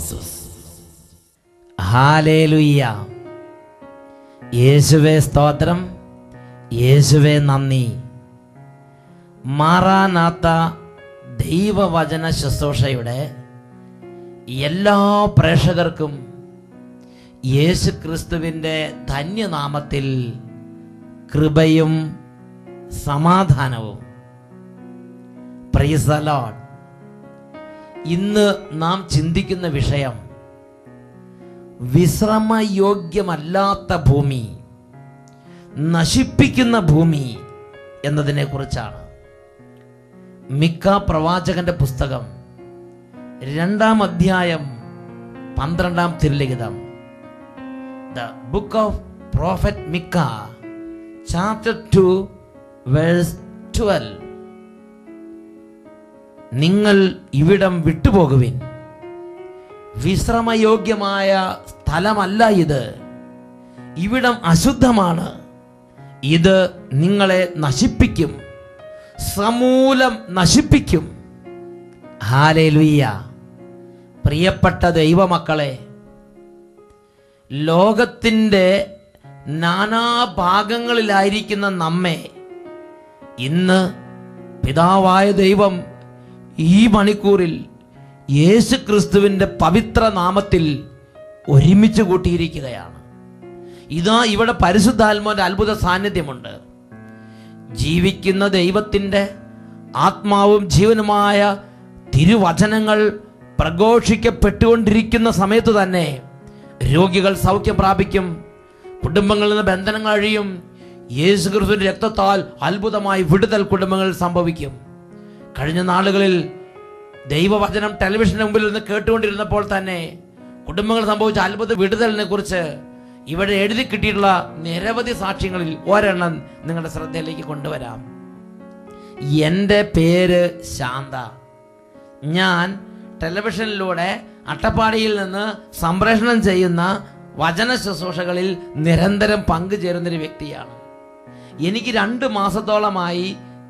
Jesus. Hallelujah. യേശുവേ സ്തോത്രം, യേശുവേ നന്ദി. മാറാനാത്ത ദൈവവചന ശുശ്രൂഷയുടെ എല്ലാ പ്രേക്ഷകർക്കും യേശു ക്രിസ്തുവിൻ്റെ ധന്യനാമത്തിൽ കൃപയും സമാധാനവും. Price the Lord. ഇന്ന് നാം ചിന്തിക്കുന്ന വിഷയം വിശ്രമയോഗ്യമല്ലാത്ത ഭൂമി, നശിപ്പിക്കുന്ന ഭൂമി എന്നതിനെ കുറിച്ചാണ്. മിക്ക പ്രവാചകന്റെ പുസ്തകം 2-ാം അധ്യായം 12-ാം തിരുലിഖിതം. The book of prophet Micah, chapter 2, verse 12. നിങ്ങൾ ഇവിടം വിട്ടുപോകുവിൻ, വിശ്രമയോഗ്യമായ സ്ഥലമല്ല ഇത്, ഇവിടം അശുദ്ധമാണ്, ഇത് നിങ്ങളെ നശിപ്പിക്കും, സമൂലം നശിപ്പിക്കും. ഹല്ലേലൂയ. പ്രിയപ്പെട്ട ദൈവമക്കളെ, ലോകത്തിൻ്റെ നാനാഭാഗങ്ങളിലായിരിക്കുന്ന നമ്മെ ഇന്ന് പിതാവായ ദൈവം ഈ മണിക്കൂറിൽ യേശു ക്രിസ്തുവിൻ്റെ പവിത്ര നാമത്തിൽ ഒരുമിച്ച് കൂട്ടിയിരിക്കുകയാണ്. ഇതാ ഇവിടെ പരിശുദ്ധാത്മാവിൻ്റെ അത്ഭുത സാന്നിധ്യമുണ്ട്. ജീവിക്കുന്ന ദൈവത്തിൻ്റെ ആത്മാവും ജീവനുമായ തിരുവചനങ്ങൾ പ്രഘോഷിക്കപ്പെട്ടുകൊണ്ടിരിക്കുന്ന സമയത്ത് തന്നെ രോഗികൾ സൗഖ്യം പ്രാപിക്കും, കുടുംബങ്ങളിൽ നിന്ന് ബന്ധനങ്ങൾ അഴിയും, യേശു ക്രിസ്തുവിന്റെ രക്തത്താൽ അത്ഭുതമായി വിടുതൽ കുടുംബങ്ങളിൽ സംഭവിക്കും. കഴിഞ്ഞ നാളുകളിൽ ദൈവവചനം ടെലിവിഷന് മുമ്പിൽ നിന്ന് കേട്ടുകൊണ്ടിരുന്നപ്പോൾ തന്നെ കുടുംബങ്ങൾ സംഭവിച്ച അത്ഭുത വിടുതലിനെ കുറിച്ച് ഇവിടെ എഴുതി കിട്ടിയിട്ടുള്ള നിരവധി സാക്ഷ്യങ്ങളിൽ ഒരെണ്ണം നിങ്ങളുടെ ശ്രദ്ധയിലേക്ക് കൊണ്ടുവരാം. എൻ്റെ പേര് ശാന്ത. ഞാൻ ടെലിവിഷനിലൂടെ അട്ടപ്പാടിയിൽ നിന്ന് സംപ്രേഷണം ചെയ്യുന്ന വചന ശുശ്രൂഷകളിൽ നിരന്തരം പങ്കുചേരുന്നൊരു വ്യക്തിയാണ്. എനിക്ക് 2 മാസത്തോളമായി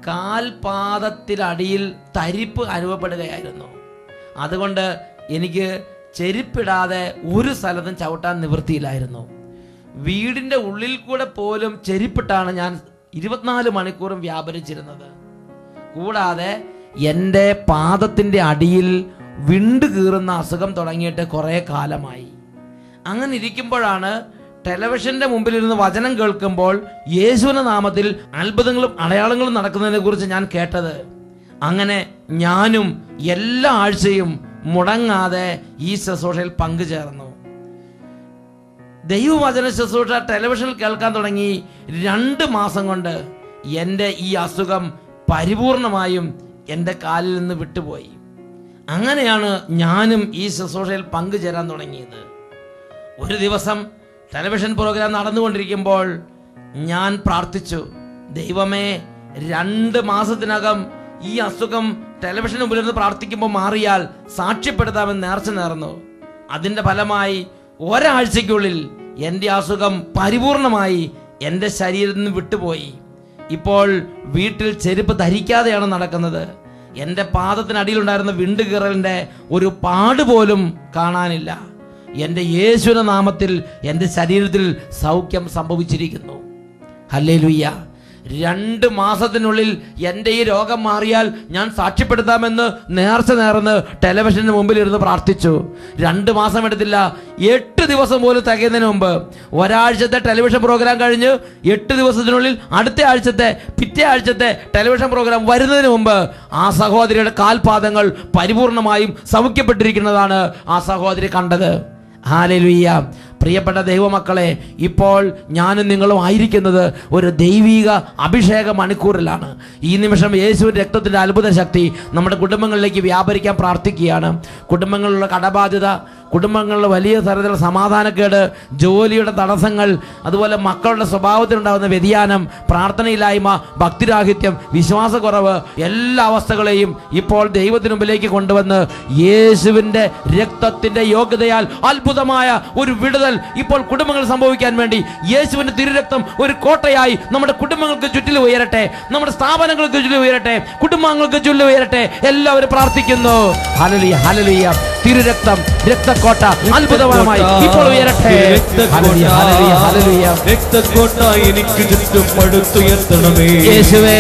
കാൽപാദത്തിലടിയിൽ തരിപ്പ് അനുഭവപ്പെടുകയായിരുന്നു. അതുകൊണ്ട് എനിക്ക് ചെരുപ്പിടാതെ ഒരു സ്ഥലത്തും ചവിട്ടാൻ നിവൃത്തിയില്ലായിരുന്നു. വീടിൻ്റെ ഉള്ളിൽ കൂടെ പോലും ചെരുപ്പിട്ടാണ് ഞാൻ 24 മണിക്കൂറും വ്യാപരിച്ചിരുന്നത്. കൂടാതെ എൻ്റെ പാദത്തിൻ്റെ അടിയിൽ വിണ്ടു കീറുന്ന അസുഖം തുടങ്ങിയിട്ട് കുറേ കാലമായി. അങ്ങനെ ഇരിക്കുമ്പോഴാണ് ടെലിവിഷന്റെ മുമ്പിലിരുന്ന് വചനം കേൾക്കുമ്പോൾ യേശുവിന്റെ നാമത്തിൽ അത്ഭുതങ്ങളും അടയാളങ്ങളും നടക്കുന്നതിനെ കുറിച്ച് ഞാൻ കേട്ടത്. അങ്ങനെ ഞാനും എല്ലാ ആഴ്ചയും മുടങ്ങാതെ ഈ ശുശ്രൂഷയിൽ പങ്കുചേർന്നു. ദൈവവചന ശുശ്രൂഷ ടെലിവിഷനിൽ കേൾക്കാൻ തുടങ്ങി 2 മാസം കൊണ്ട് എൻ്റെ ഈ അസുഖം പരിപൂർണമായും എൻ്റെ കാലിൽ നിന്ന് വിട്ടുപോയി. അങ്ങനെയാണ് ഞാനും ഈ ശുശ്രൂഷയിൽ പങ്കുചേരാൻ തുടങ്ങിയത്. ഒരു ദിവസം ടെലിവിഷൻ പ്രോഗ്രാം നടന്നുകൊണ്ടിരിക്കുമ്പോൾ ഞാൻ പ്രാർത്ഥിച്ചു, ദൈവമേ, 2 മാസത്തിനകം ഈ അസുഖം ടെലിവിഷന് മുമ്പിൽ നിന്ന് പ്രാർത്ഥിക്കുമ്പോൾ മാറിയാൽ സാക്ഷ്യപ്പെടുത്താമെന്ന് നേർച്ച നേർന്നു. അതിൻ്റെ ഫലമായി ഒരാഴ്ചയ്ക്കുള്ളിൽ എൻ്റെ അസുഖം പരിപൂർണമായി എൻ്റെ ശരീരത്തിൽ നിന്ന് വിട്ടുപോയി. ഇപ്പോൾ വീട്ടിൽ ചെരുപ്പ് ധരിക്കാതെയാണ് നടക്കുന്നത്. എൻ്റെ പാദത്തിനടിയിലുണ്ടായിരുന്ന വിണ്ടുകീറലിൻ്റെ ഒരു പാട് പോലും കാണാനില്ല. എൻ്റെ യേശുവിന്റെ നാമത്തിൽ എൻ്റെ ശരീരത്തിൽ സൗഖ്യം സംഭവിച്ചിരിക്കുന്നു. ഹല്ലേലൂയ. 2 മാസത്തിനുള്ളിൽ എൻ്റെ ഈ രോഗം മാറിയാൽ ഞാൻ സാക്ഷ്യപ്പെടുത്താമെന്ന് നേർച്ച നേർന്ന് ടെലിവിഷന് മുമ്പിൽ ഇരുന്ന് പ്രാർത്ഥിച്ചു. 2 മാസം എടുത്തില്ല, 8 ദിവസം പോലും തികയുന്നതിന് മുമ്പ്, ഒരാഴ്ചത്തെ ടെലിവിഷൻ പ്രോഗ്രാം കഴിഞ്ഞ് 8 ദിവസത്തിനുള്ളിൽ അടുത്ത ആഴ്ചത്തെ പിറ്റേ ആഴ്ചത്തെ ടെലിവിഷൻ പ്രോഗ്രാം വരുന്നതിന് മുമ്പ് ആ സഹോദരിയുടെ കാൽപാദങ്ങൾ പരിപൂർണമായും സൗഖ്യപ്പെട്ടിരിക്കുന്നതാണ് ആ സഹോദരി കണ്ടത്. ഹല്ലേലൂയ. പ്രിയപ്പെട്ട ദൈവമക്കളെ, ഇപ്പോൾ ഞാനും നിങ്ങളും ആയിരിക്കുന്നത് ഒരു ദൈവിക അഭിഷേക മണിക്കൂറിലാണ്. ഈ നിമിഷം യേശുവിൻ്റെ രക്തത്തിൻ്റെ അത്ഭുത ശക്തി നമ്മുടെ കുടുംബങ്ങളിലേക്ക് വ്യാപരിക്കാൻ പ്രാർത്ഥിക്കുകയാണ്. കുടുംബങ്ങളിലുള്ള കടബാധ്യത, കുടുംബങ്ങളിലെ വലിയ തരത്തിലുള്ള സമാധാനക്കേട്, ജോലിയുടെ തടസ്സങ്ങൾ, അതുപോലെ മക്കളുടെ സ്വഭാവത്തിലുണ്ടാകുന്ന വ്യതിയാനം, പ്രാർത്ഥനയില്ലായ്മ, ഭക്തിരാഹിത്യം, വിശ്വാസക്കുറവ്, എല്ലാ അവസ്ഥകളെയും ഇപ്പോൾ ദൈവത്തിന് മുമ്പിലേക്ക് കൊണ്ടുവന്ന് യേശുവിൻ്റെ രക്തത്തിൻ്റെ യോഗ്യതയാൽ അത്ഭുതമായ ഒരു വിടുതൽ ഇപ്പോൾ കുടുംബങ്ങൾ സംഭവിക്കാൻ വേണ്ടി യേശുവിൻ്റെ തിരുരക്തം ഒരു കോട്ടയായി നമ്മുടെ കുടുംബങ്ങൾക്ക് ചുറ്റിലും ഉയരട്ടെ, നമ്മുടെ സ്ഥാപനങ്ങൾക്ക് ചുറ്റിലും ഉയരട്ടെ, കുടുംബങ്ങൾക്ക് ചുറ്റിലും ഉയരട്ടെ. എല്ലാവരും പ്രാർത്ഥിക്കുന്നു. ഹല്ലേലൂയ, ഹല്ലേലൂയ. തിരുരക്തം, രക്തക്കോട്ട അത്ഭുതപരമായി ഇപ്പോൾ ഉയരട്ടെ. രക്തക്കോട്ട എനിക്ക് ചുറ്റും പടുത്തുയർത്തണമേ യേശുവേ,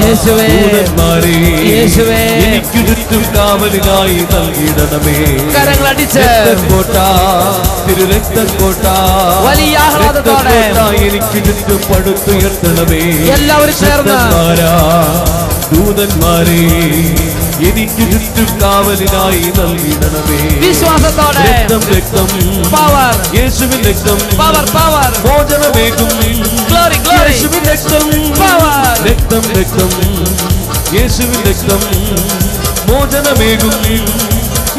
യേശുവേ, യേശുവേ, എനിക്ക് ചുറ്റും കാവലിനായി നൽകിയിടണമേ. കരങ്ങളടിച്ച് കോട്ട, തിരുരക്തക്കോട്ട, വലിയ ആഹ്ലാദത്തോടെ എനിക്ക് ചുറ്റും പടുത്തുയർത്തണമേ. എല്ലാവരും ചേർന്ന് ദൂതന്മാരെ എനിക്ക് ചുറ്റും കാവലിനായി നൽകിയിടണമേ. വിശ്വാസത്തോടെ രക്തം, രക്തം, പവർ, യേശുവിൻ രക്തം, പവർ, പവർ, മോചനമേകും. ഗ്ലോറി, ഗ്ലോറി, യേശുവിൻ രക്തം, പവർ, രക്തം, രക്തം, യേശുവിൻ രക്തം, മോചനമേകും.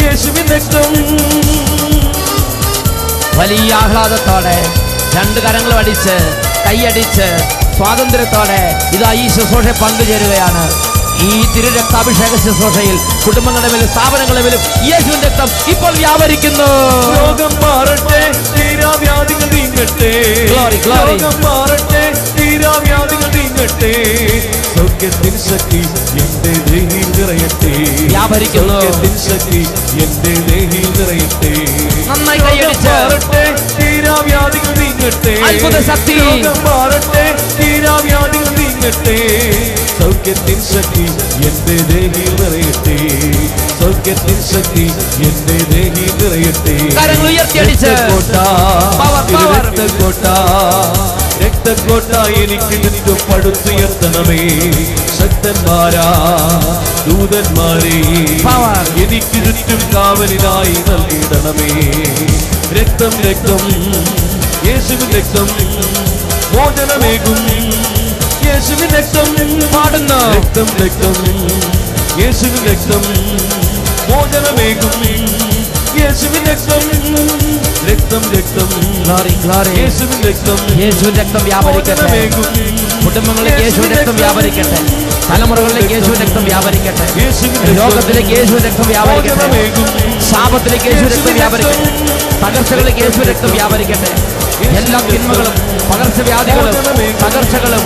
യേശുവിൻ രക്തം. വലിയ ആഹ്ലാദത്തോടെ രണ്ട് കരങ്ങളും അടിച്ച് കൈയടിച്ച് സ്വാതന്ത്ര്യത്തോടെ ഇതാ ഈ ശുശ്രൂഷ പങ്കുചേരുകയാണ്. ഈ തിരുരക്താഭിഷേക ശുശ്രൂഷയിൽ കുടുംബങ്ങളുടെ മേലും സ്ഥാപനങ്ങളുടെ മേലും യേശുവിന്റെ രക്തം ഇപ്പോൾ വ്യാപരിക്കുന്നു. രോഗം മാറട്ടെ, തീരാവ്യാധികൾ നീങ്ങട്ടെ. രോഗം മാറട്ടെ, തീരാവ്യാധികൾ നീങ്ങട്ടെ. സൗഖ്യത്തിൻ ശക്തി എന്റെ ദേഹിയിൽ നിറയട്ടെ. വ്യാപരിക്കുന്നു. സൗഖ്യത്തിൻ ശക്തി എന്റെ ദേഹിയിൽ നിറയട്ടെ. നന്നായി കൈയടിച്ച് തീരാവ്യാധികൾ നീങ്ങട്ടെ. അത്ഭുത ശക്തി. രോഗം മാറട്ടെ, തീരാവ്യാധികൾ നീങ്ങട്ടെ. സൗഖ്യത്തിൻ ശക്തി എന്റെ ദേഹിയിൽ നിറയട്ടെ. സൗഖ്യത്തിൻ ശക്തി എന്റെ ദേഹിയിൽ നിറയട്ടെ. കരങ്ങൾ ഉയർത്തിയടിച്ച് രക്തക്കോട്ട, രക്തക്കോട്ട എനിക്ക് ചുറ്റും പടുത്തുയർത്തണമേ. ശക്തന്മാരാ ദൂതന്മാരെ എനിക്ക് ചുറ്റും കാവലിനായി നൽകിയിടണമേ. രക്തം, രക്തം, യേശുവിൻ രക്തം, മോചനമേകും. യേശുവിൻ രക്തം പാടുന്നു. രക്തം, രക്തം, യേശുവിൻ രക്തം, മോചനമേകും. യേശുവിൻ രക്തം, രക്തം, രക്തം, യേശുവിൻ രക്തം, യേശുവിൻ രക്തം വ്യാപരിക്കട്ടെ. കുടുംബങ്ങളിലേക്ക് യേശുവിൻ രക്തം വ്യാപരിക്കട്ടെ. തലമുറകളിലേക്ക് യേശുവിൻ രക്തം വ്യാപരിക്കട്ടെ. ലോകത്തിലേക്ക് യേശുവിൻ രക്തം വ്യാപരിക്കട്ടെ. ശാപത്തിലേക്ക് യേശുവിൻ രക്തം വ്യാപരിക്കട്ടെ. തകർച്ചകളിലേക്ക് യേശുവിൻ രക്തം വ്യാപരിക്കട്ടെ. എല്ലാ തിന്മകളും പകർച്ചവ്യാധികളും തകർച്ചകളും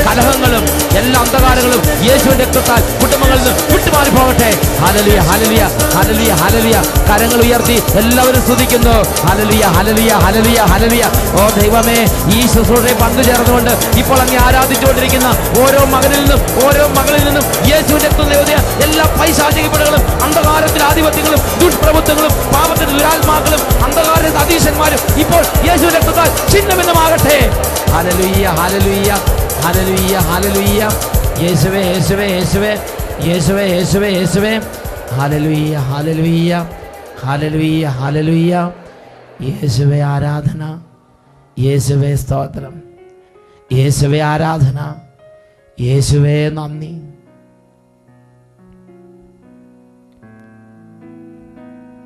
കലഹങ്ങളും എല്ലാ അന്ധകാരങ്ങളും യേശുവിന്റെ രക്തത്താൽ കുടുംബങ്ങളിൽ നിന്ന് വിട്ടുമാറി പോകട്ടെ. ഹല്ലേലൂയ, ഹല്ലേലൂയ, ഹല്ലേലൂയ, ഹല്ലേലൂയ. കരങ്ങൾ ഉയർത്തി എല്ലാവരും സ്തുതിക്കുന്നു. ഹല്ലേലൂയ, ഹല്ലേലൂയ, ഹല്ലേലൂയ, ഹല്ലേലൂയ. ഓ ദൈവമേ, ഈ ശുശ്രൂഷയെ പങ്കുചേർന്നുകൊണ്ട് ഇപ്പോൾ അങ്ങ് ആരാധിച്ചുകൊണ്ടിരിക്കുന്ന ഓരോ മകനിൽ നിന്നും ഓരോ മകളിൽ നിന്നും യേശുവിന്റെ രക്തം നേടിയ എല്ലാ പൈശാചികപ്പെടുകളും അന്ധകാരത്തിന്റെ ആധിപത്യങ്ങളും ദുഷ്പ്രഭുത്വങ്ങളും പാപത്തിന്റെ ദുരാത്മാക്കളും അന്ധകാരത്തിന്റെ അതീശന്മാരും ഇപ്പോൾ യേശുവിന്റെ രക്തത്താൽ ഛിന്നഭിന്നമാകട്ടെ. ഹല്ലേലൂയ, ഹല്ലേലൂയ, ഹല്ലേലൂയ, ഹല്ലേലൂയ. യേശുവേ, യേശുവേ, യേശുവേ, യേശുവേ, യേശുവേ, യേശുവേ. ഹല്ലേലൂയ, ഹല്ലേലൂയ, ഹല്ലേലൂയ, ഹല്ലേലൂയ. യേശുവേ ആരാധന, യേശുവേ സ്തോത്രം, യേശുവേ ആരാധന, യേശുവേ നന്ദി.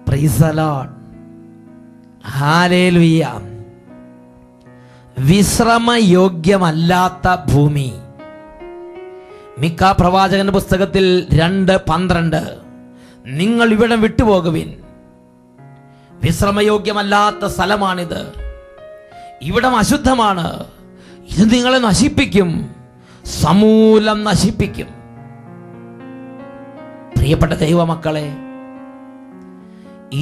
Praise the Lord. ഹല്ലേലൂയ. വിശ്രമയോഗ്യമല്ലാത്ത ഭൂമി. മിക്ക പ്രവാചകന്റെ പുസ്തകത്തിൽ 2:12 നിങ്ങൾ ഇവിടം വിട്ടുപോകുവിൻ. വിശ്രമയോഗ്യമല്ലാത്ത സ്ഥലമാണിത്. ഇവിടം അശുദ്ധമാണ്. ഇത് നിങ്ങളെ നശിപ്പിക്കും, സമൂലം നശിപ്പിക്കും. പ്രിയപ്പെട്ട ദൈവമക്കളെ,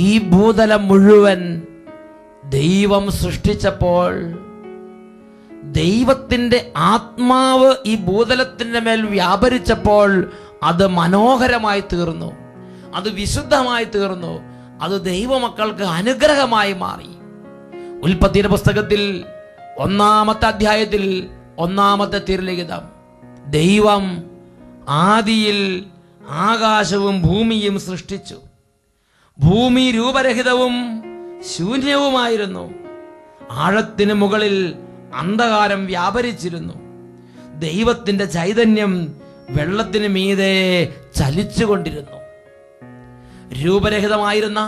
ഈ ഭൂതലം മുഴുവൻ ദൈവം സൃഷ്ടിച്ചപ്പോൾ ദൈവത്തിൻ്റെ ആത്മാവ് ഈ ഭൂതലത്തിൻ്റെ മേൽ വ്യാപരിച്ചപ്പോൾ അത് മനോഹരമായി തീർന്നു, അത് വിശുദ്ധമായി തീർന്നു, അത് ദൈവമക്കൾക്ക് അനുഗ്രഹമായി മാറി. ഉൽപ്പത്തിയുടെ പുസ്തകത്തിൽ 1-ാമത്തെ അധ്യായത്തിൽ 1-ാമത്തെ തിരുലിഖിതം, ദൈവം ആദിയിൽ ആകാശവും ഭൂമിയും സൃഷ്ടിച്ചു. ഭൂമി രൂപരഹിതവും ശൂന്യവുമായിരുന്നു. ആഴത്തിന് മുകളിൽ അന്ധകാരം വ്യാപരിച്ചിരുന്നു. ദൈവത്തിൻ്റെ ചൈതന്യം വെള്ളത്തിന് മീതെ ചലിച്ചുകൊണ്ടിരുന്നു. രൂപരഹിതമായിരുന്ന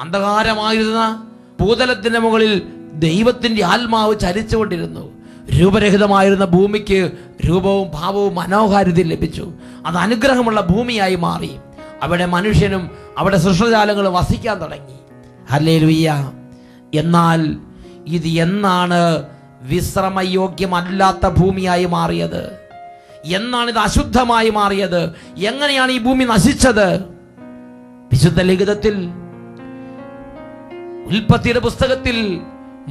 അന്ധകാരമായിരുന്ന ഭൂതലത്തിന്റെ മുകളിൽ ദൈവത്തിൻ്റെ ആത്മാവ് ചലിച്ചുകൊണ്ടിരുന്നു. രൂപരഹിതമായിരുന്ന ഭൂമിക്ക് രൂപവും ഭാവവും മനോഹാരിതയും ലഭിച്ചു. അത് അനുഗ്രഹമുള്ള ഭൂമിയായി മാറി. അവിടെ മനുഷ്യനും അവിടെ സൃഷ്ടജാലങ്ങളും വസിക്കാൻ തുടങ്ങി. ഹല്ലേലൂയ. എന്നാൽ ഇത് എന്നാണ് വിശ്രമയോഗ്യമല്ലാത്ത ഭൂമിയായി മാറിയത്? എന്നാണ് ഇത് അശുദ്ധമായി മാറിയത്? എങ്ങനെയാണ് ഈ ഭൂമി നശിച്ചത്? വിശുദ്ധ ലിഖിതത്തിൽ ഉൽപ്പത്തിയുടെ പുസ്തകത്തിൽ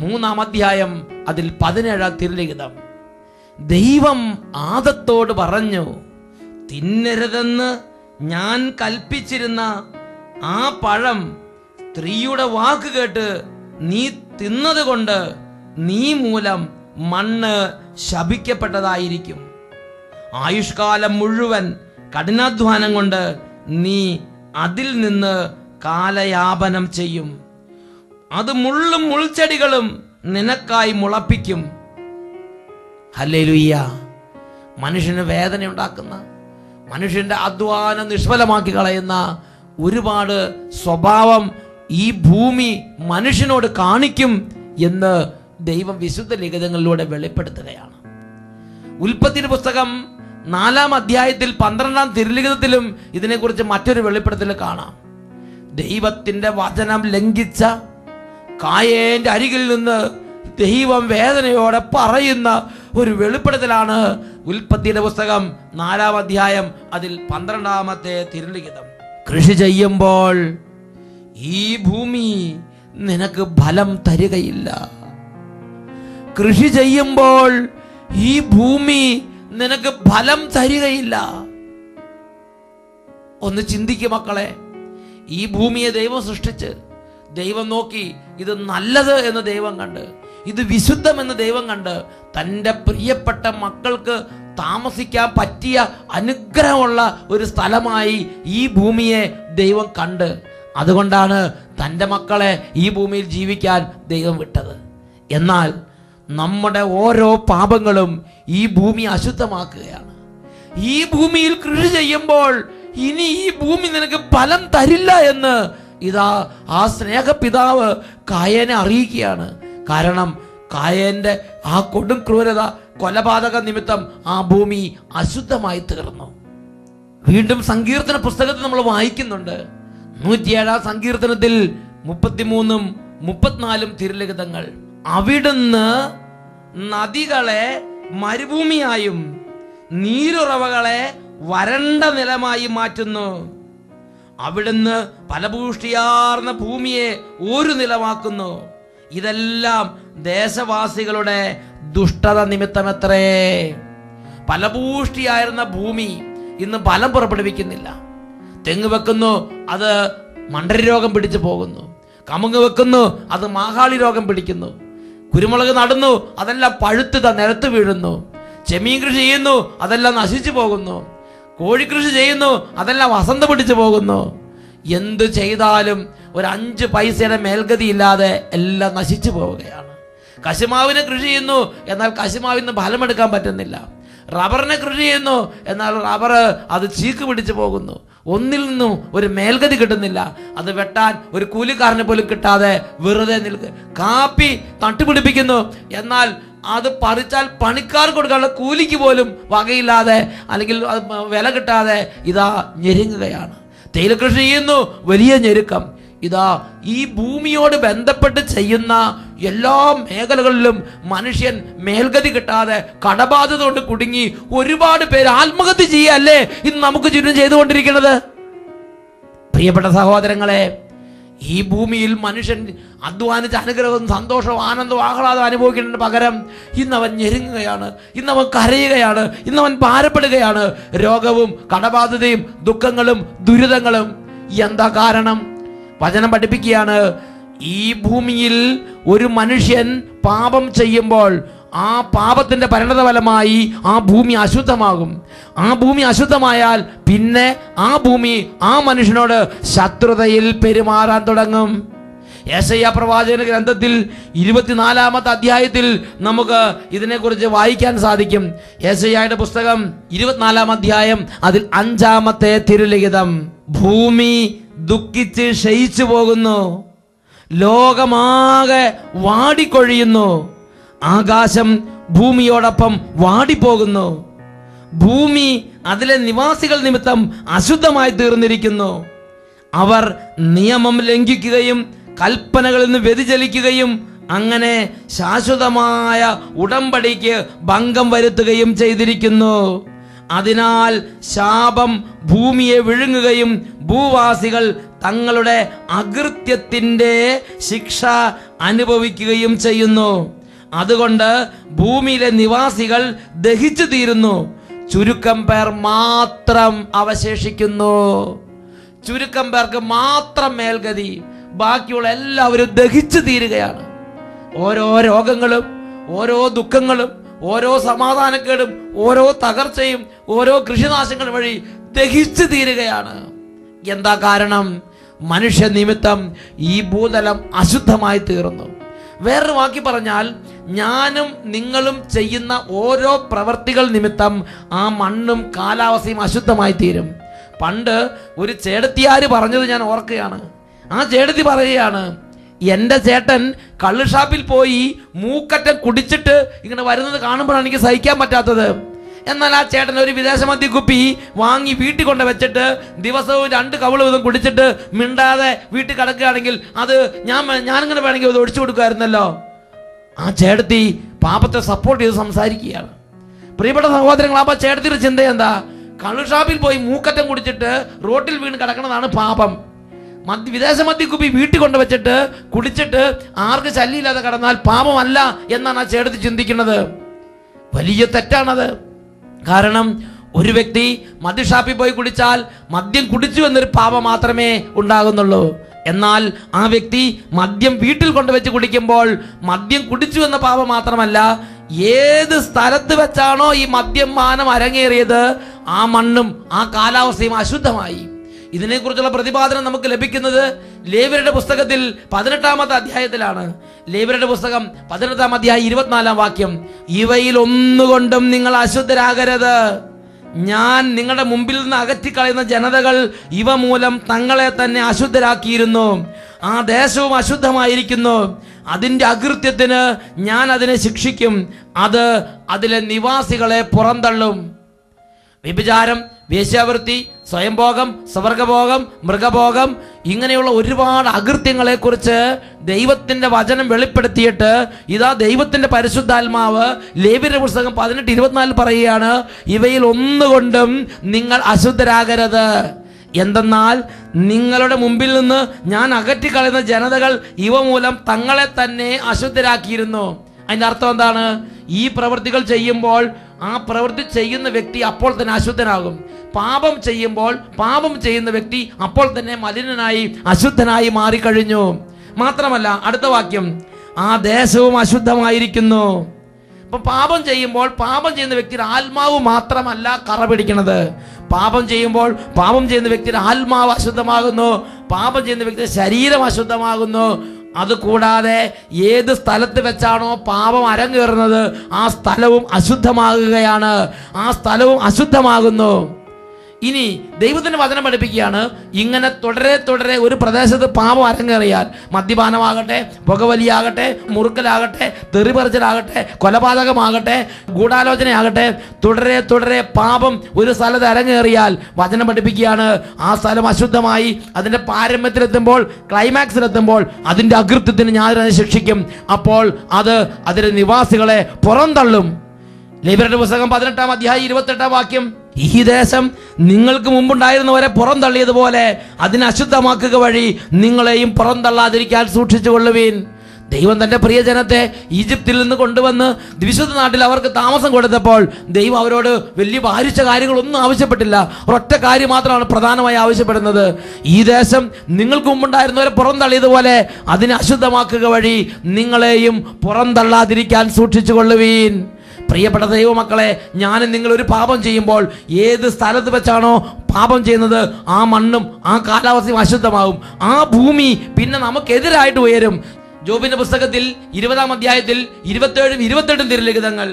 3-ാം അധ്യായം അതിൽ 17-ാം തിരുലിഖിതം, ദൈവം ആദത്തോട് പറഞ്ഞു, തിന്നരുതെന്ന് ഞാൻ കൽപ്പിച്ചിരുന്ന ആ പഴം സ്ത്രീയുടെ വാക്ക് കേട്ട് നീ തിന്നതുകൊണ്ട് നീ മൂലം മണ്ണ് ശപിക്കപ്പെട്ടതായിരിക്കും. ആയുഷ്കാലം മുഴുവൻ കഠിനാധ്വാനം കൊണ്ട് നീ അതിൽ നിന്ന് കാലയാപനം ചെയ്യും. അത് മുള്ളും മുൾച്ചെടികളും നിനക്കായി മുളപ്പിക്കും. ഹല്ലേലൂയ. മനുഷ്യന് വേദന ഉണ്ടാക്കുന്ന, മനുഷ്യന്റെ അധ്വാനം നിഷ്ഫലമാക്കി കളയുന്ന ഒരുപാട് സ്വഭാവം ഈ ഭൂമി മനുഷ്യനോട് കാണിക്കും എന്ന് ദൈവം വിശുദ്ധ ലിഖിതങ്ങളിലൂടെ വെളിപ്പെടുത്തുകയാണ്. ഉൽപ്പത്തിയുടെ പുസ്തകം 4-ാം അധ്യായത്തിൽ 12-ാം തിരുലിഖിതത്തിലും ഇതിനെക്കുറിച്ച് മറ്റൊരു വെളിപ്പെടുത്തൽ കാണാം. ദൈവത്തിന്റെ വചനം ലംഘിച്ച കായേന്റെ അരികിൽ നിന്ന് ദൈവം വേദനയോടെ പറയുന്ന ഒരു വെളിപ്പെടുത്തലാണ് ഉൽപ്പത്തിയുടെ പുസ്തകം 4-ാം അധ്യായം അതിൽ 12-ാമത്തെ തിരുലിഖിതം. കൃഷി ചെയ്യുമ്പോൾ ഈ ഭൂമി നിനക്ക് ഫലം തരികയില്ല. കൃഷി ചെയ്യുമ്പോൾ ഈ ഭൂമി നിനക്ക് ഫലം തരികയില്ല. ഒന്ന് ചിന്തിക്കുക മക്കളെ. ഈ ഭൂമിയെ ദൈവം സൃഷ്ടിച്ച്, ദൈവം നോക്കി ഇത് നല്ലത് എന്ന് ദൈവം കണ്ട്, ഇത് വിശുദ്ധമെന്ന് ദൈവം കണ്ട്, തൻ്റെ പ്രിയപ്പെട്ട മക്കൾക്ക് താമസിക്കാൻ പറ്റിയ അനുഗ്രഹമുള്ള ഒരു സ്ഥലമായി ഈ ഭൂമിയെ ദൈവം കണ്ട്, അതുകൊണ്ടാണ് തൻ്റെ മക്കളെ ഈ ഭൂമിയിൽ ജീവിക്കാൻ ദൈവം വിട്ടത്. എന്നാൽ നമ്മുടെ ഓരോ പാപങ്ങളും ഈ ഭൂമി അശുദ്ധമാക്കുകയാണ്. ഈ ഭൂമിയിൽ കൃഷി ചെയ്യുമ്പോൾ ഇനി ഈ ഭൂമി നിനക്ക് ഫലം തരില്ല എന്ന് ഇതാ ആ സ്നേഹപിതാവ് കായേനെ അറിയിക്കുകയാണ്. കാരണം കായേന്റെ ആ കൊടും ക്രൂരത, കൊലപാതക നിമിത്തം ആ ഭൂമി അശുദ്ധമായി തീർന്നു. വീണ്ടും സങ്കീർത്തന പുസ്തകത്തിൽ നമ്മൾ വായിക്കുന്നുണ്ട്. 107-ാം സങ്കീർത്തനത്തിൽ 33-ഉം 34-ഉം തിരുലിഖിതങ്ങൾ, അവിടുന്ന് നദികളെ മരുഭൂമിയായും നീരുറവകളെ വരണ്ട നിലമായി മാറ്റുന്നു. അവിടുന്ന് ഫലപുഷ്ടിയാർന്ന ഭൂമിയെ ഒരു നിലമാക്കുന്നു. ഇതെല്ലാം ദേശവാസികളുടെ ദുഷ്ടത നിമിത്തമത്രേ. ഫലപുഷ്ടിയായിരുന്ന ഭൂമി ഇന്ന് ഫലം പുറപ്പെടുവിക്കുന്നില്ല. തെങ്ങ് വെക്കുന്നു, അത് മണ്ടരി രോഗം പിടിച്ചു പോകുന്നു. കമുങ്ങ് വെക്കുന്നു, അത് മാഹാളി രോഗം പിടിക്കുന്നു. കുരുമുളക് നടുന്നു, അതെല്ലാം പഴുത്ത് നിലത്ത് വീഴുന്നു. ചെമ്മീൻ കൃഷി ചെയ്യുന്നു, അതെല്ലാം നശിച്ചു പോകുന്നു. കോഴിക്കൃഷി ചെയ്യുന്നു, അതെല്ലാം വസന്ത പിടിച്ചു പോകുന്നു. എന്ത് ചെയ്താലും ഒരു 5 പൈസയുടെ മേൽഗതി ഇല്ലാതെ എല്ലാം നശിച്ചു പോവുകയാണ്. കശുമാവിനെ കൃഷി ചെയ്യുന്നു, എന്നാൽ കശുമാവിന് ഫലമെടുക്കാൻ പറ്റുന്നില്ല. റബ്ബറിനെ കൃഷി ചെയ്യുന്നു, എന്നാൽ റബ്ബർ അത് ചീക്ക് പിടിച്ചു പോകുന്നു. ഒന്നിൽ നിന്നും ഒരു മേൽഗതി കിട്ടുന്നില്ല. അത് വെട്ടാൻ ഒരു കൂലിക്കാരനെ പോലും കിട്ടാതെ വെറുതെ നിൽക്കുക. കാപ്പി നട്ടുപിടിപ്പിക്കുന്നു, എന്നാൽ അത് പറിച്ചാൽ പണിക്കാർ കൊടുക്കാനുള്ള കൂലിക്ക് പോലും വകയില്ലാതെ, അല്ലെങ്കിൽ വില കിട്ടാതെ ഇതാ ഞെരുങ്ങുകയാണ്. തേയില കൃഷി ചെയ്യുന്നു, വലിയ ഞെരുക്കം. ഇതാ ഈ ഭൂമിയോട് ബന്ധപ്പെട്ട് ചെയ്യുന്ന എല്ലാ മേഖലകളിലും മനുഷ്യൻ മേൽഗതി കിട്ടാതെ കടബാധ്യത കൊണ്ട് കുടുങ്ങി ഒരുപാട് പേര് ആത്മഹത്യ ചെയ്യല്ലേ ഇന്ന് നമുക്ക് ചുറ്റും ചെയ്തുകൊണ്ടിരിക്കുന്നത്. പ്രിയപ്പെട്ട സഹോദരങ്ങളെ, ഈ ഭൂമിയിൽ മനുഷ്യൻ അധ്വാനിച്ച അനുഗ്രഹവും സന്തോഷവും ആനന്ദവും ആഹ്ലാദം അനുഭവിക്കുന്നതിന് പകരം ഇന്നവൻ ഞെരുങ്ങുകയാണ്, ഇന്നവൻ കരയുകയാണ്, ഇന്നവൻ ഭാരപ്പെടുകയാണ്. രോഗവും കടബാധ്യതയും ദുഃഖങ്ങളും ദുരിതങ്ങളും. എന്താ കാരണം? വചനം പഠിപ്പിക്കുകയാണ്, ഈ ഭൂമിയിൽ ഒരു മനുഷ്യൻ പാപം ചെയ്യുമ്പോൾ ആ പാപത്തിന്റെ പരിണതഫലമായി ആ ഭൂമി അശുദ്ധമാകും. ആ ഭൂമി അശുദ്ധമായാൽ പിന്നെ ആ ഭൂമി ആ മനുഷ്യനോട് ശത്രുതയിൽ പെരുമാറാൻ തുടങ്ങും. യെശയ്യാ പ്രവാചകന ഗ്രന്ഥത്തിൽ 24-ാമത്തെ അധ്യായത്തിൽ നമുക്ക് ഇതിനെക്കുറിച്ച് വായിക്കാൻ സാധിക്കും. യെശയ്യായുടെ പുസ്തകം 24-ാം അധ്യായം അതിൽ 5-ാമത്തെ തിരുലിഖിതം, ഭൂമി ദുഃഖിച്ച് ക്ഷയിച്ചു പോകുന്നു, ലോകമാകെ വാടിക്കൊഴിയുന്നു, ആകാശം ഭൂമിയോടൊപ്പം വാടിപ്പോകുന്നു, ഭൂമി അതിലെ നിവാസികൾ നിമിത്തം അശുദ്ധമായി തീർന്നിരിക്കുന്നു. അവർ നിയമം ലംഘിക്കുകയും കൽപ്പനകളിൽ നിന്ന് വ്യതിചലിക്കുകയും അങ്ങനെ ശാശ്വതമായ ഉടമ്പടിക്ക് ഭംഗം വരുത്തുകയും ചെയ്തിരിക്കുന്നു. അതിനാൽ ശാപം ഭൂമിയെ വിഴുങ്ങുകയും ഭൂവാസികൾ തങ്ങളുടെ അകൃത്യത്തിൻ്റെ ശിക്ഷ അനുഭവിക്കുകയും ചെയ്യുന്നു. അതുകൊണ്ട് ഭൂമിയിലെ നിവാസികൾ ദഹിച്ചു തീരുന്നു, ചുരുക്കം പേർ മാത്രം അവശേഷിക്കുന്നു. ചുരുക്കം പേർക്ക് മാത്രം മേൽഗതി, ബാക്കിയുള്ള എല്ലാവരും ദഹിച്ചു തീരുകയാണ്. ഓരോ രോഗങ്ങളും, ഓരോ ദുഃഖങ്ങളും, ഓരോ സമാധാനക്കേടും, ഓരോ തകർച്ചയും, ഓരോ കൃഷിനാശങ്ങളും വഴി ദഹിച്ചു തീരുകയാണ്. എന്താ കാരണം? മനുഷ്യ നിമിത്തം ഈ ഭൂതലം അശുദ്ധമായി തീർന്നു. വേറൊരു വാക്കി പറഞ്ഞാൽ, ഞാനും നിങ്ങളും ചെയ്യുന്ന ഓരോ പ്രവർത്തികൾ നിമിത്തം ആ മണ്ണും കാലാവസ്ഥയും അശുദ്ധമായി തീരും. പണ്ട് ഒരു ചേടത്തിയാര് പറഞ്ഞത് ഞാൻ ഓർക്കുകയാണ്. ആ ചേടത്തി പറയുകയാണ്, എൻ്റെ ചേട്ടൻ കള്ളുഷാപ്പിൽ പോയി മൂക്കറ്റം കുടിച്ചിട്ട് ഇങ്ങനെ വരുന്നത് കാണുമ്പോഴാണ് എനിക്ക് സഹിക്കാൻ പറ്റാത്തത്. എന്നാൽ ആ ചേട്ടൻ ഒരു വിദേശ മദ്യക്കുപ്പി വാങ്ങി വീട്ടിൽ കൊണ്ട് വെച്ചിട്ട് ദിവസവും 2 കവിള് വീതം കുടിച്ചിട്ട് മിണ്ടാതെ വീട്ടിൽ കിടക്കുകയാണെങ്കിൽ അത് ഞാനിങ്ങനെ വേണമെങ്കിൽ അത് ഒഴിച്ചു കൊടുക്കുമായിരുന്നല്ലോ. ആ ചേട്ടത്തി പാപത്തെ സപ്പോർട്ട് ചെയ്ത് സംസാരിക്കുകയാണ്. പ്രിയപ്പെട്ട സഹോദരങ്ങൾ, അപ്പോൾ ചേട്ടത്തിയുടെ ചിന്ത എന്താ? കള്ളുഷാപ്പിൽ പോയി മൂക്കറ്റം കുടിച്ചിട്ട് റോട്ടിൽ വീണ് കിടക്കുന്നതാണ് പാപം. വിദേശ മദ്യക്കുപ്പി വീട്ടിൽ കൊണ്ട് വെച്ചിട്ട് കുടിച്ചിട്ട് ആർക്ക് ശല്യമില്ലാതെ കിടന്നാൽ പാപമല്ല എന്നാണ് ആ ചേട്ടത്തി ചിന്തിക്കുന്നത്. വലിയ തെറ്റാണത്. കാരണം ഒരു വ്യക്തി മദ്യഷാപ്പിൽ പോയി കുടിച്ചാൽ മദ്യം കുടിച്ചു എന്നൊരു പാപം മാത്രമേ ഉണ്ടാകുന്നുള്ളൂ. എന്നാൽ ആ വ്യക്തി മദ്യം വീട്ടിൽ കൊണ്ടുവച്ച് കുടിക്കുമ്പോൾ മദ്യം കുടിച്ചു എന്ന പാപം മാത്രമല്ല, ഏത് സ്ഥലത്ത് വെച്ചാണോ ഈ മദ്യപാനം അരങ്ങേറിയത് ആ മണ്ണും ആ കാലാവസ്ഥയും അശുദ്ധമായി. ഇതിനെക്കുറിച്ചുള്ള പ്രതിപാദനം നമുക്ക് ലഭിക്കുന്നത് ലേവ്യരുടെ പുസ്തകത്തിൽ 18-ാമത്തെ അധ്യായത്തിലാണ്. ലേവ്യരുടെ പുസ്തകം 18-ാം അധ്യായം 24-ാം വാക്യം, ഇവയിൽ ഒന്നുകൊണ്ടും നിങ്ങൾ അശുദ്ധരാകരുത്. ഞാൻ നിങ്ങളുടെ മുമ്പിൽ നിന്ന് അകറ്റിക്കളയുന്ന ജനതകൾ ഇവ മൂലം തങ്ങളെ തന്നെ അശുദ്ധരാക്കിയിരുന്നു. ആ ദേശവും അശുദ്ധമായിരിക്കുന്നു. അതിൻ്റെ അകൃത്യത്തിന് ഞാൻ അതിനെ ശിക്ഷിക്കും. അത് അതിലെ നിവാസികളെ പുറന്തള്ളും. വ്യഭിചാരം, വേശ്യാവൃത്തി, സ്വയംഭോഗം, സ്വർഗഭോഗം, മൃഗഭോഗം, ഇങ്ങനെയുള്ള ഒരുപാട് അകൃത്യങ്ങളെക്കുറിച്ച് ദൈവത്തിൻ്റെ വചനം വെളിപ്പെടുത്തിയിട്ട് ഇതാ ദൈവത്തിൻ്റെ പരിശുദ്ധാത്മാവ് ലേവ്യരുടെ പുസ്തകം 18:24 പറയുകയാണ്, ഇവയിൽ ഒന്നുകൊണ്ടും നിങ്ങൾ അശുദ്ധരാകരുത്. എന്തെന്നാൽ നിങ്ങളുടെ മുമ്പിൽ നിന്ന് ഞാൻ അകറ്റിക്കളയുന്ന ജനതകൾ ഇവ മൂലം തങ്ങളെ തന്നെ അശുദ്ധരാക്കിയിരുന്നു. അതിൻ്റെ അർത്ഥം എന്താണ്? ഈ പ്രവൃത്തികൾ ചെയ്യുമ്പോൾ ആ പ്രവൃത്തി ചെയ്യുന്ന വ്യക്തി അപ്പോൾ തന്നെ അശുദ്ധനാകും. പാപം ചെയ്യുമ്പോൾ പാപം ചെയ്യുന്ന വ്യക്തി അപ്പോൾ തന്നെ മലിനനായി അശുദ്ധനായി മാറിക്കഴിഞ്ഞു. മാത്രമല്ല, അടുത്ത വാക്യം, ആ ദേശവും അശുദ്ധമായിരിക്കുന്നു. അപ്പൊ പാപം ചെയ്യുമ്പോൾ പാപം ചെയ്യുന്ന വ്യക്തിയുടെ ആത്മാവ് മാത്രമല്ല കറ പിടിക്കുന്നത്. പാപം ചെയ്യുമ്പോൾ പാപം ചെയ്യുന്ന വ്യക്തിയുടെ ആത്മാവ് അശുദ്ധമാകുന്നു, പാപം ചെയ്യുന്ന വ്യക്തിയുടെ ശരീരം അശുദ്ധമാകുന്നു. അതുകൂടാതെ ഏത് സ്ഥലത്ത് വെച്ചാണോ പാപം അരങ്ങേറുന്നത് ആ സ്ഥലവും അശുദ്ധമാകുകയാണ്, ആ സ്ഥലവും അശുദ്ധമാകുന്നു. ഇനി ദൈവത്തിൻ്റെ വചനം പഠിപ്പിക്കുകയാണ്, ഇങ്ങനെ തുടരെ ഒരു പ്രദേശത്ത് പാപം അരങ്ങേറിയാൽ, മദ്യപാനമാകട്ടെ, പുകവലിയാകട്ടെ, മുറുക്കലാകട്ടെ, തെറിപറിച്ചലാകട്ടെ, കൊലപാതകമാകട്ടെ, ഗൂഢാലോചനയാകട്ടെ, തുടരെ പാപം ഒരു സ്ഥലത്ത് അരങ്ങേറിയാൽ വചനം പഠിപ്പിക്കുകയാണ്, ആ സ്ഥലം അശുദ്ധമായി അതിൻ്റെ പാരമ്യത്തിലെത്തുമ്പോൾ, ക്ലൈമാക്സിലെത്തുമ്പോൾ അതിൻ്റെ അകൃത്യത്തിന് ഞാൻ അതിനെ ശിക്ഷിക്കും. അപ്പോൾ അത് അതിലെ നിവാസികളെ പുറന്തള്ളും. ലേവ്യരുടെ പുസ്തകം 18-ാം അധ്യായം 28-ാം വാക്യം, ഈ ദേശം നിങ്ങൾക്ക് മുമ്പുണ്ടായിരുന്നവരെ പുറന്തള്ളിയതുപോലെ അതിനെ അശുദ്ധമാക്കുക വഴി നിങ്ങളെയും പുറന്തള്ളാതിരിക്കാൻ സൂക്ഷിച്ചുകൊള്ളുവീൻ. ദൈവം തൻ്റെ പ്രിയജനത്തെ ഈജിപ്തിൽ നിന്ന് കൊണ്ടുവന്ന് വിശുദ്ധ നാട്ടിൽ അവർക്ക് താമസം കൊടുത്തപ്പോൾ ദൈവം അവരോട് വലിയ ഭാരിച്ച കാര്യങ്ങളൊന്നും ആവശ്യപ്പെട്ടില്ല. ഒരൊറ്റ കാര്യം മാത്രമാണ് പ്രധാനമായി ആവശ്യപ്പെടുന്നത്, ഈ ദേശം നിങ്ങൾക്ക് മുമ്പുണ്ടായിരുന്നവരെ പുറന്തള്ളിയതുപോലെ അതിനെ അശുദ്ധമാക്കുക വഴി നിങ്ങളെയും പുറന്തള്ളാതിരിക്കാൻ സൂക്ഷിച്ചുകൊള്ളുവീൻ. പ്രിയപ്പെട്ട ദൈവമക്കളെ, ഞാനും നിങ്ങൾ ഒരു പാപം ചെയ്യുമ്പോൾ ഏത് സ്ഥലത്ത് വെച്ചാണോ പാപം ചെയ്യുന്നത് ആ മണ്ണും ആ കാലാവസ്ഥയും അശുദ്ധമാകും. ആ ഭൂമി പിന്നെ നമുക്കെതിരായിട്ട് ഉയരും. ജോബിന്റെ പുസ്തകത്തിൽ 20-ാം അധ്യായത്തിൽ 27-ഉം 28-ഉം തിരുലിഖിതങ്ങൾ,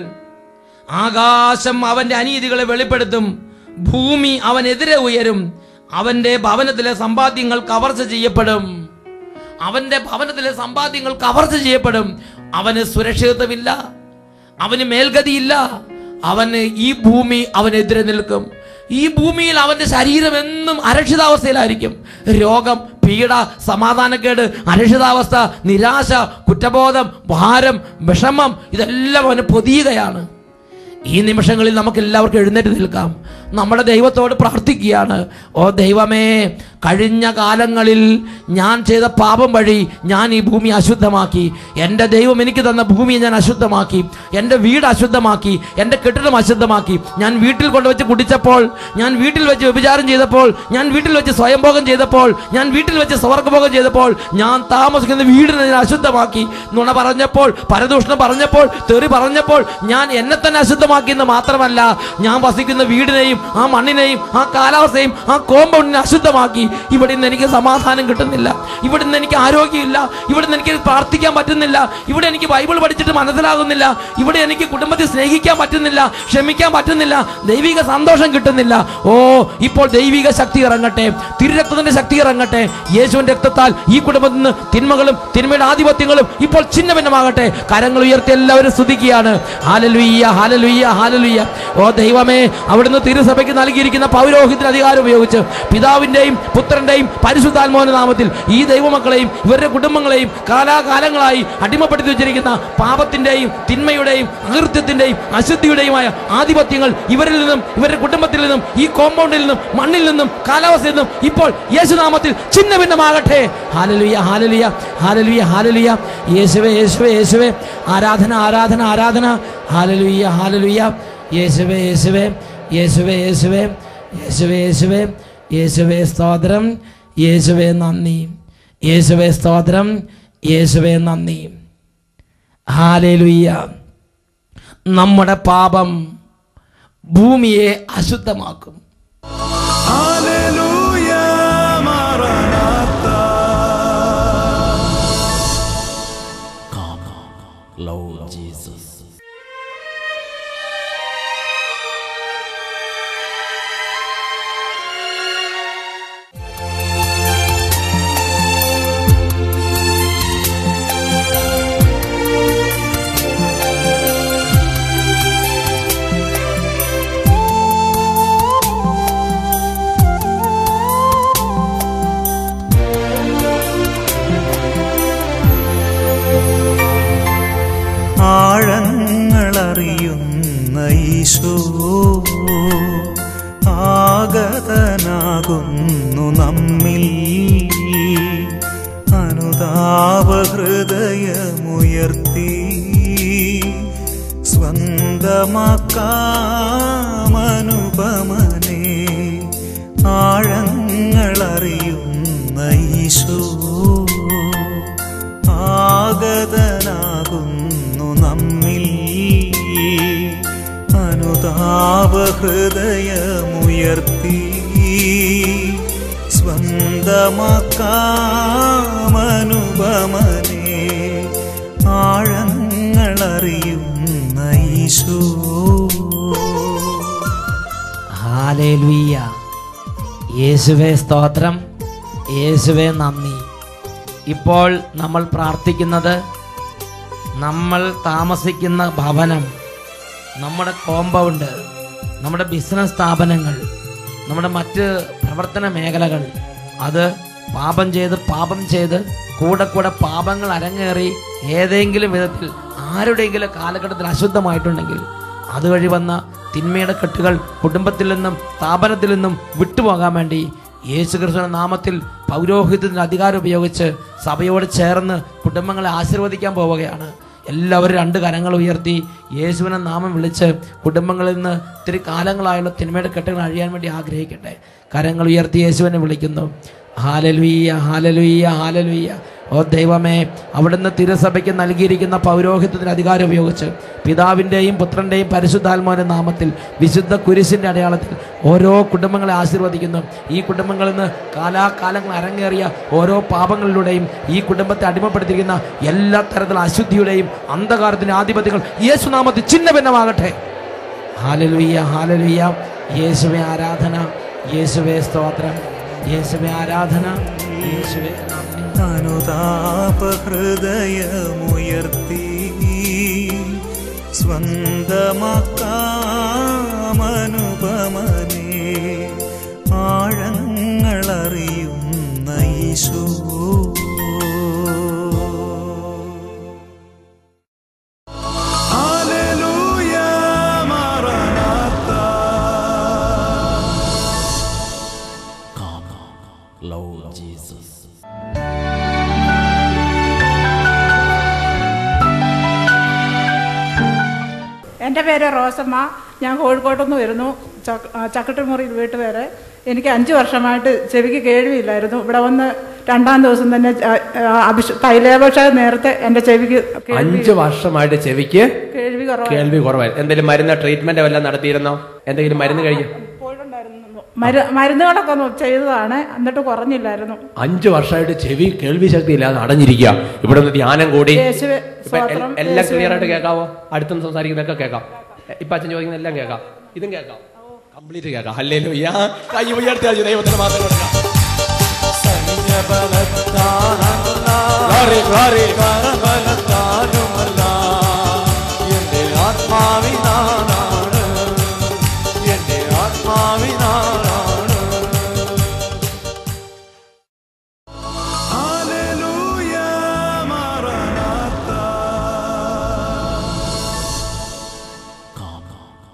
ആകാശം അവന്റെ അനീതികളെ വെളിപ്പെടുത്തും, ഭൂമി അവനെതിരെ ഉയരും, അവന്റെ ഭവനത്തിലെ സമ്പാദ്യങ്ങൾ കവർച്ച ചെയ്യപ്പെടും. അവന്റെ ഭവനത്തിലെ സമ്പാദ്യങ്ങൾ കവർച്ച ചെയ്യപ്പെടും. അവന് സുരക്ഷിതത്വമില്ല, അവന് മേൽഗതിയില്ല. അവന് ഈ ഭൂമി അവനെതിരെ നിൽക്കും. ഈ ഭൂമിയിൽ അവന്റെ ശരീരം എന്നും അരക്ഷിതാവസ്ഥയിലായിരിക്കും. രോഗം, പീഡ, സമാധാനക്കേട്, അരക്ഷിതാവസ്ഥ, നിരാശ, കുറ്റബോധം, ഭാരം, വിഷമം, ഇതെല്ലാം അവന് പൊതിയുകയാണ്. ഈ നിമിഷങ്ങളിൽ നമുക്ക് എല്ലാവർക്കും എഴുന്നേറ്റ് നിൽക്കാം. നമ്മുടെ ദൈവത്തോട് പ്രാർത്ഥിക്കുകയാണ്. ഓ ദൈവമേ, കഴിഞ്ഞ കാലങ്ങളിൽ ഞാൻ ചെയ്ത പാപം വഴി ഞാൻ ഈ ഭൂമി അശുദ്ധമാക്കി. എൻ്റെ ദൈവം എനിക്ക് തന്ന ഭൂമിയെ ഞാൻ അശുദ്ധമാക്കി, എൻ്റെ വീട് അശുദ്ധമാക്കി, എൻ്റെ കെട്ടിടം അശുദ്ധമാക്കി. ഞാൻ വീട്ടിൽ കൊണ്ടുവച്ച് കുടിച്ചപ്പോൾ, ഞാൻ വീട്ടിൽ വെച്ച് വ്യഭിചാരം ചെയ്തപ്പോൾ, ഞാൻ വീട്ടിൽ വെച്ച് സ്വയംഭോഗം ചെയ്തപ്പോൾ, ഞാൻ വീട്ടിൽ വെച്ച് സ്വർഗ്ഗഭോഗം ചെയ്തപ്പോൾ, ഞാൻ താമസിക്കുന്ന വീടിനെ ഞാൻ അശുദ്ധമാക്കി. നുണ പറഞ്ഞപ്പോൾ, പരദൂഷണം പറഞ്ഞപ്പോൾ, തെറി പറഞ്ഞപ്പോൾ ഞാൻ എന്നെ തന്നെ അശുദ്ധമാക്കിയെന്ന് മാത്രമല്ല, ഞാൻ വസിക്കുന്ന വീടിനെയും ആ മണ്ണിനെയും ആ കാലാവസ്ഥയും ആ കോമ്പൗണ്ടിനെ അശുദ്ധമാക്കി. ഇവിടെ നിന്ന് എനിക്ക് സമാധാനം കിട്ടുന്നില്ല, ഇവിടെ നിന്ന് എനിക്ക് ആരോഗ്യമില്ല, ഇവിടെ നിന്ന് എനിക്ക് പ്രാർത്ഥിക്കാൻ പറ്റുന്നില്ല, ഇവിടെ എനിക്ക് ബൈബിൾ പഠിച്ചിട്ട് മനസ്സിലാകുന്നില്ല, ഇവിടെ എനിക്ക് കുടുംബത്തെ സ്നേഹിക്കാൻ പറ്റുന്നില്ല, ക്ഷമിക്കാൻ പറ്റുന്നില്ല, ദൈവിക സന്തോഷം കിട്ടുന്നില്ല. ഓ, ഇപ്പോൾ ദൈവിക ശക്തി ഇറങ്ങട്ടെ, തിരുരക്തത്തിന്റെ ശക്തി ഇറങ്ങട്ടെ. യേശുവിന്റെ രക്തത്താൽ ഈ കുടുംബത്തിൽ നിന്ന് തിന്മകളും തിന്മയുടെ ആധിപത്യങ്ങളും ഇപ്പോൾ ഛിന്നഭിന്നമാകട്ടെ. കരങ്ങൾ ഉയർത്തി എല്ലാവരും സ്തുതിക്കുകയാണ്. ഹല്ലേലൂയ, ഹല്ലേലൂയ, ഹല്ലേലൂയ. ഓ ദൈവമേ, അവിടുന്ന് തിരുസഭയ്ക്ക് നൽകിയിരിക്കുന്ന പൗരോഹിത്യ അധികാരം ഉപയോഗിച്ച് പിതാവിന്റെയും പുത്രന്റെയും പരിശുദ്ധാത്മാവിന്റെ നാമത്തിൽ ഈ ദൈവമക്കളെയും ഇവരുടെ കുടുംബങ്ങളെയും കാലാകാലങ്ങളായി അടിമപ്പെടുത്തി വെച്ചിരിക്കുന്ന പാപത്തിന്റെയും തിന്മയുടെയും അകൃത്യത്തിന്റെയും അശുദ്ധിയുടെയുമായ ആധിപത്യങ്ങൾ ഇവരിൽ നിന്നും ഇവരുടെ കുടുംബത്തിൽ നിന്നും ഈ കോമ്പൗണ്ടിൽ നിന്നും മണ്ണിൽ നിന്നും കാലാവസ്ഥയിൽ നിന്നും ഇപ്പോൾ യേശുനാമത്തിൽ ഛിന്നഭിന്നമാകട്ടെ. ഹല്ലേലൂയ, ഹല്ലേലൂയ, ഹല്ലേലൂയ, ഹല്ലേലൂയ. യേശുവേ, യേശുവേ, യേശുവേ. ആരാധന, ആരാധന, ആരാധന. ഹല്ലേലൂയ, ഹല്ലേലൂയ. യേശുവേ, യേശുവേ, യേശുവേ, യേശുവേ, യേശുവേ, യേശുവേ, യേശുവേ സ്തോത്രം, യേശുവേ നന്ദി, യേശുവേ സ്തോത്രം, യേശുവേ നന്ദി. ഹല്ലേലൂയ. നമ്മുടെ പാപം ഭൂമിയെ അശുദ്ധമാക്കും. ഹല്ലേലൂയ, മറനാത്ത. Come, Lord Jesus. ആഴങ്ങളറിയുന്ന ഈശോ ആഗതനാകുന്നു നമ്മിൽ, അനുതാപഹൃദയമുയർത്തി സ്വന്തമാക്കാമനുപമനെ. ആഴങ്ങളറിയുന്ന ഈശോ ആഗതനാകുന്നു നമ്മിൽ, അനുതാപഹൃദയമുയർത്തി സ്വന്തമാക്കാമനുപമനെ. ആഴങ്ങളറിയുന്ന ഈശോ. ഹല്ലേലൂയ. യേശുവേ സ്തോത്രം, യേശുവേ നന്ദി. ഇപ്പോൾ നമ്മൾ പ്രാർത്ഥിക്കുന്നത് നമ്മൾ താമസിക്കുന്ന ഭവനം, നമ്മുടെ കോമ്പൗണ്ട്, നമ്മുടെ ബിസിനസ് സ്ഥാപനങ്ങൾ, നമ്മുടെ മറ്റ് പ്രവർത്തന മേഖലകൾ, അത് പാപം ചെയ്ത് കൂടെ പാപങ്ങൾ അരങ്ങേറി ഏതെങ്കിലും വിധത്തിൽ ആരുടെയെങ്കിലും കാലഘട്ടത്തിൽ അശുദ്ധമായിട്ടുണ്ടെങ്കിൽ അതുവഴി വന്ന തിന്മയുടെ കെട്ടുകൾ കുടുംബത്തിൽ നിന്നും സ്ഥാപനത്തിൽ നിന്നും വിട്ടുപോകാൻ വേണ്ടി യേശുക്രിസ്തുവിന്റെ നാമത്തിൽ പൗരോഹിത്യത്തിന്റെ അധികാരം ഉപയോഗിച്ച് സഭയോട് ചേർന്ന് കുടുംബങ്ങളെ ആശീർവദിക്കാൻ പോവുകയാണ്. എല്ലാവരും രണ്ട് കരങ്ങൾ ഉയർത്തി യേശുവിനെ നാമം വിളിച്ച് കുടുംബങ്ങളിൽ നിന്ന് ഇത്തിരി കാലങ്ങളായുള്ള തിന്മയുടെ കെട്ടുകൾ അഴിയാൻ വേണ്ടി ആഗ്രഹിക്കട്ടെ. കരങ്ങൾ ഉയർത്തി യേശുവിനെ വിളിക്കുന്നു. ഹല്ലേലൂയ, ഹല്ലേലൂയ, ഹല്ലേലൂയ. ഓ ദൈവമേ, അവിടുന്ന് തിരുസഭയ്ക്ക് നൽകിയിരിക്കുന്ന പൗരോഹിത്യത്തിന് അധികാരം ഉപയോഗിച്ച് പിതാവിൻ്റെയും പുത്രൻ്റെയും പരിശുദ്ധാത്മാവിൻ്റെ നാമത്തിൽ വിശുദ്ധ കുരിശിൻ്റെ അടയാളത്തിൽ ഓരോ കുടുംബങ്ങളെ ആശീർവദിക്കുന്നു. ഈ കുടുംബങ്ങളിൽ നിന്ന് കാലാകാലങ്ങൾ അരങ്ങേറിയ ഓരോ പാപങ്ങളിലൂടെയും ഈ കുടുംബത്തെ അടിമപ്പെടുത്തിയിരിക്കുന്ന എല്ലാ തരത്തിലുള്ള അശുദ്ധിയുടെയും അന്ധകാരത്തിൻ്റെ ആധിപത്യങ്ങൾ യേശുനാമത്തിൽ ഛിന്നഭിന്നമാകട്ടെ. ഹല്ലേലൂയ, ഹല്ലേലൂയ. യേശുവേ ആരാധന, യേശുവേ സ്തോത്രം, യേശുവേ ആരാധന, യേശുവേ നന്ദി. അനുതാപഹൃദയമുയർത്തി സ്വന്തമാക്കാമനുപമനെ. ആഴങ്ങളറിയുന്ന ഈശോ. ഹല്ലേലൂയ, മറനാത്ത. എൻ്റെ പേര് റോസമ്മ. ഞാൻ കോഴിക്കോട്ടുനിന്ന് വരുന്നു. ചക്കട്ടുമുറിയിൽ വീട്ടുപേര്. എനിക്ക് 5 വർഷമായിട്ട് ചെവിക്ക് കേൾവിയില്ലായിരുന്നു. ഇവിടെ വന്ന് 2-ാം ദിവസം തന്നെ തൈലാഭിഷേകം നേരത്തെ എൻ്റെ ചെവിക്ക് 5 വർഷമായിട്ട് ചെവിക്ക് കേൾവി കുറവായി. എന്തെങ്കിലും മരുന്ന് ട്രീറ്റ്മെന്റ് വല്ലതും നടത്തിയിരുന്നോ? എന്തെങ്കിലും മരുന്ന് കഴിക്കും? മരുന്നുകളൊക്കെ ചെയ്തതാണ്, എന്നിട്ട് കുറഞ്ഞില്ലായിരുന്നു. 5 വർഷമായിട്ട് ചെവി കേൾവി ശക്തി ഇല്ലാതെ അടഞ്ഞിരിക്കുക. ഇവിടെ നിന്ന് ധ്യാനം കൂടി എല്ലാം ക്ലിയർ ആയിട്ട് കേൾക്കാവോ? അടുത്തുനിന്ന് സംസാരിക്കുന്നതൊക്കെ കേൾക്കാം. ഇപ്പൊ അച്ഛൻ ചോദിക്കുന്ന എല്ലാം കേൾക്കാം. ഇതും കേൾക്കാം, കംപ്ലീറ്റ് കേൾക്കാം. ഹല്ലേലൂയ. കൈ ഉയർത്തിയാൽ ദൈവത്തിന് മാത്രം കൊടുക്കാം. ആത്മാവിന